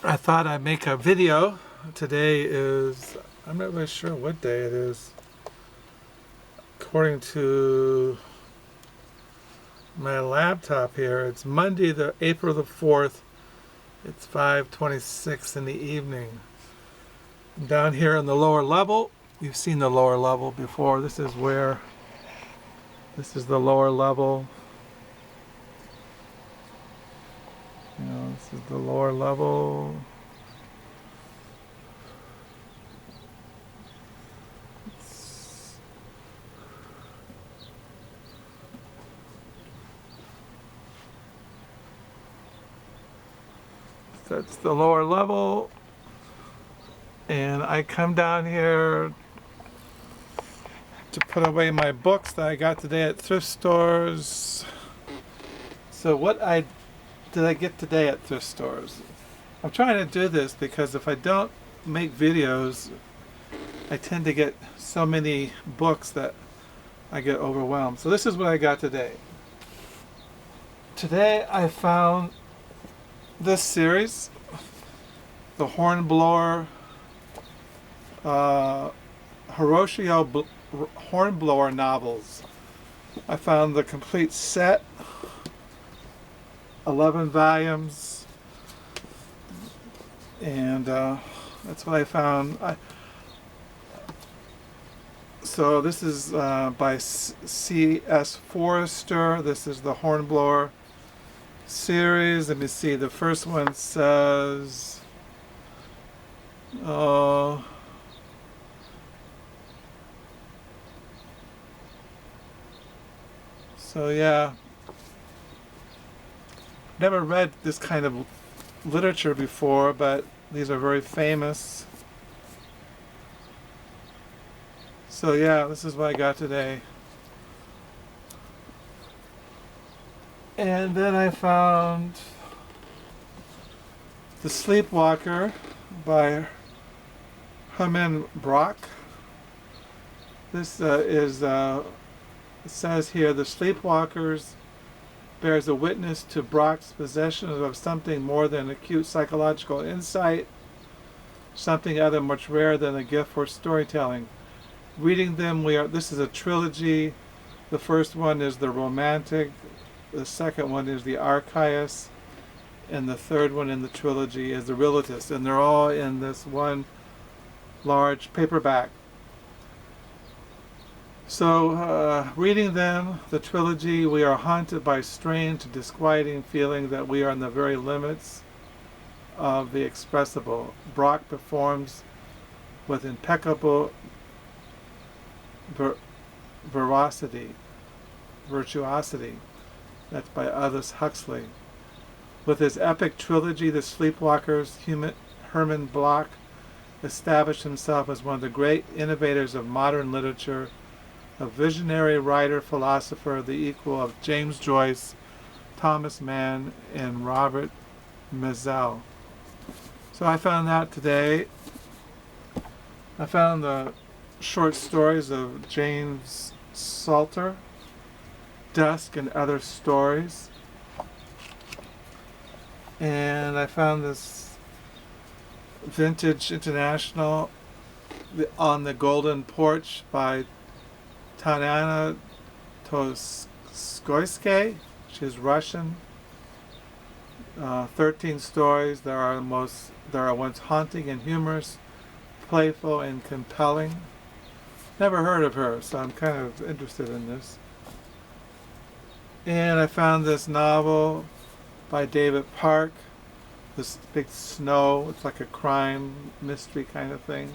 I thought I'd make a video. Today is, I'm not really sure what day it is. According to my laptop here, it's Monday, the April the 4th. It's 5:26 in the evening. I'm down here in the lower level. You've seen the lower level before. This is the lower level. This is the lower level. That's the lower level. And I come down here to put away my books that I got today at thrift stores. So did I get today at thrift stores? I'm trying to do this because if I don't make videos, I tend to get so many books that I get overwhelmed. So this is what I got today. Today I found this series, the Hornblower, Horatio Hornblower novels. I found the complete set, 11 volumes, and that's what I found. So this is by C.S. Forrester. This is the Hornblower series. Let me see. The first one says, so yeah, never read this kind of literature before, but these are very famous. So yeah, this is what I got today. And then I found The Sleepwalker by Herman Brock. This it says here, The Sleepwalkers bears a witness to Brock's possession of something more than acute psychological insight, something other much rarer than a gift for storytelling. Reading them, this is a trilogy. The first one is the Romantic, the second one is the Archias, and the third one in the trilogy is the Realist, and they're all in this one large paperback. So, reading them, the trilogy, we are haunted by strange, disquieting feeling that we are on the very limits of the expressible. Brock performs with impeccable virtuosity. That's by Aldous Huxley. With his epic trilogy, The Sleepwalkers, Herman Bloch established himself as one of the great innovators of modern literature, a visionary writer, philosopher, the equal of James Joyce, Thomas Mann, and Robert Musil. So I found that today. I found the short stories of James Salter, Dusk and Other Stories. And I found this Vintage International, On the Golden Porch by Tatiana Toskoyske. She's Russian. 13 stories. There are ones haunting and humorous, playful and compelling. Never heard of her, so I'm kind of interested in this. And I found this novel by David Park, This Big Snow. It's like a crime mystery kind of thing.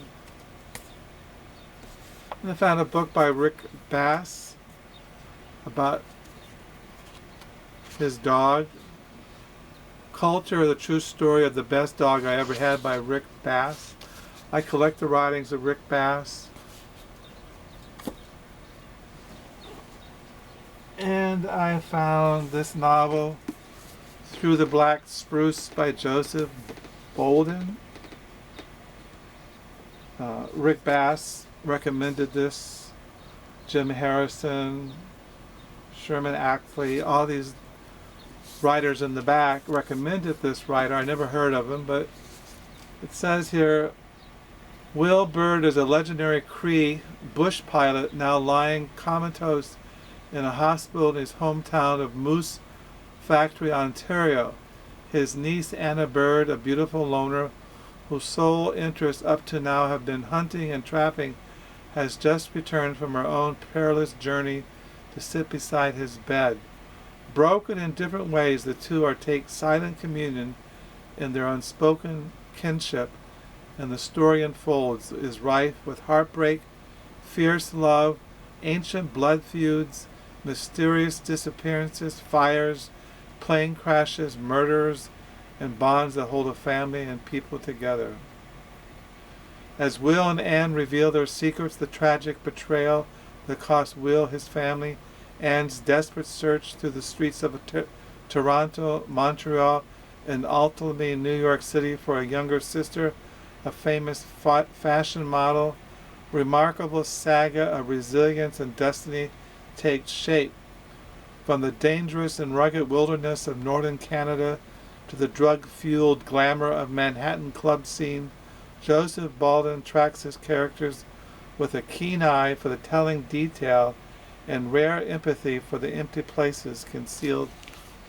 And I found a book by Rick Bass about his dog. Culture, the True Story of the Best Dog I Ever Had by Rick Bass. I collect the writings of Rick Bass. And I found this novel, Through the Black Spruce by Joseph Bolden. Rick Bass recommended this. Jim Harrison, Sherman Ackley, all these writers in the back recommended this writer. I never heard of him, but It says here, Will Bird is a legendary Cree bush pilot now lying comatose in a hospital in his hometown of Moose Factory, Ontario. His niece Anna Bird, a beautiful loner whose sole interests up to now have been hunting and trapping, has just returned from her own perilous journey to sit beside his bed. Broken in different ways, the two are take silent communion in their unspoken kinship, and the story unfolds is rife with heartbreak, fierce love, ancient blood feuds, mysterious disappearances, fires, plane crashes, murders, and bonds that hold a family and people together. As Will and Anne reveal their secrets, the tragic betrayal that cost Will his family, Anne's desperate search through the streets of Toronto, Montreal, and ultimately New York City for a younger sister, a famous fashion model, remarkable saga of resilience and destiny takes shape. From the dangerous and rugged wilderness of northern Canada to the drug-fueled glamour of Manhattan club scene, Joseph Baldwin tracks his characters with a keen eye for the telling detail and rare empathy for the empty places concealed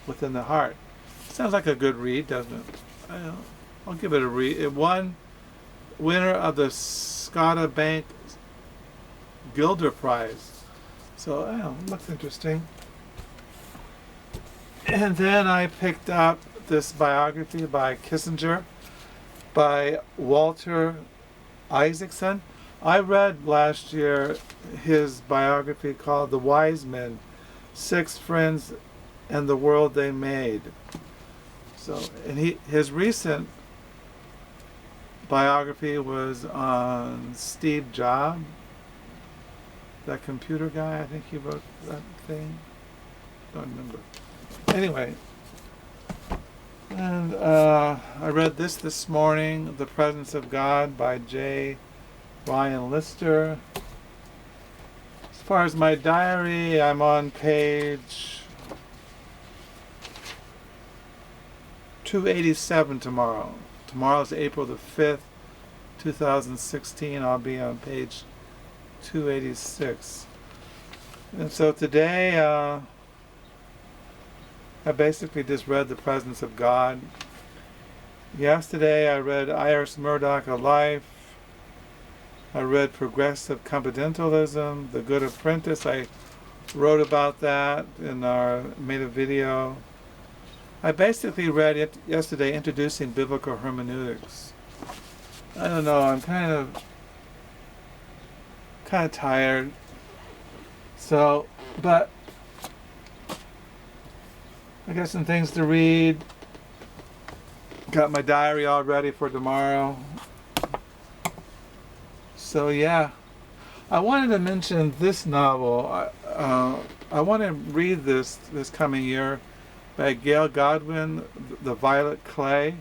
within the heart. Sounds like a good read, doesn't it? I'll give it a read. It won winner of the Scotia Bank Gilder Prize. So, it looks interesting. And then I picked up this biography by Kissinger by Walter Isaacson. I read last year his biography called The Wise Men, Six Friends and the World They Made. So, and his recent biography was on Steve Jobs, that computer guy. I think he wrote that thing. Don't remember. Anyway, and I read this morning, The Presence of God by J. Ryan Lister. As far as my diary, I'm on page 287 tomorrow. Tomorrow's April the 5th, 2016. I'll be on page 286. And so today, I basically just read The Presence of God. Yesterday I read Iris Murdoch, A Life. I read Progressive Confidentialism, The Good Apprentice. I wrote about that made a video. I basically read it yesterday, Introducing Biblical Hermeneutics. I don't know, I'm kind of tired. So, but I got some things to read. Got my diary all ready for tomorrow. So yeah, I wanted to mention this novel. I want to read this coming year by Gail Godwin, The Violet Clay.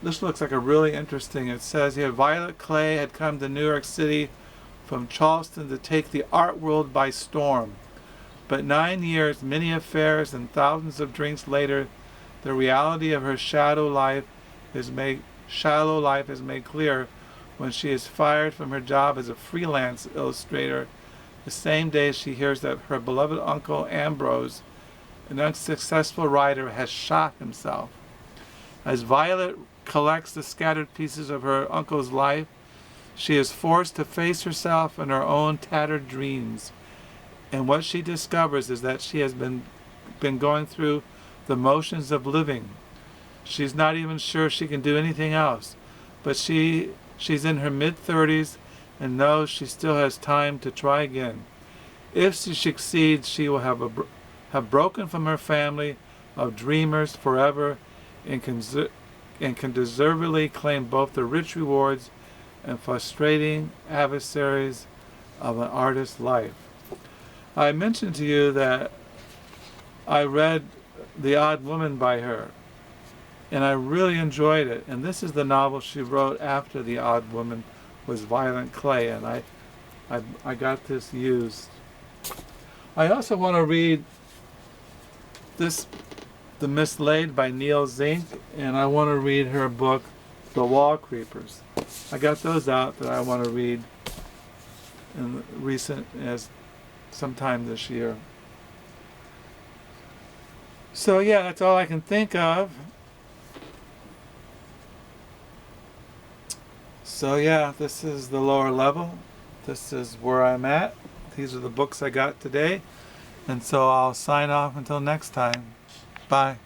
This looks like a really interesting. It says here, Violet Clay had come to New York City from Charleston to take the art world by storm. But 9 years, many affairs, and thousands of drinks later, the reality of her shallow life is made clear when she is fired from her job as a freelance illustrator the same day she hears that her beloved uncle Ambrose, an unsuccessful writer, has shot himself. As Violet collects the scattered pieces of her uncle's life, she is forced to face herself and her own tattered dreams. And what she discovers is that she has been going through the motions of living. She's not even sure she can do anything else, but she's in her mid-30s and knows she still has time to try again. If she succeeds, she will have broken from her family of dreamers forever and can deservedly claim both the rich rewards and frustrating adversaries of an artist's life. I mentioned to you that I read The Odd Woman by her, and I really enjoyed it. And this is the novel she wrote after The Odd Woman was Violet Clay, and I got this used. I also want to read this, The Mislaid by Neil Zink, and I want to read her book, The Wall Creepers. I got those out that I want to read in recent as sometime this year. So yeah, that's all I can think of. So yeah, this is the lower level. This is where I'm at. These are the books I got today. And so I'll sign off until next time. Bye.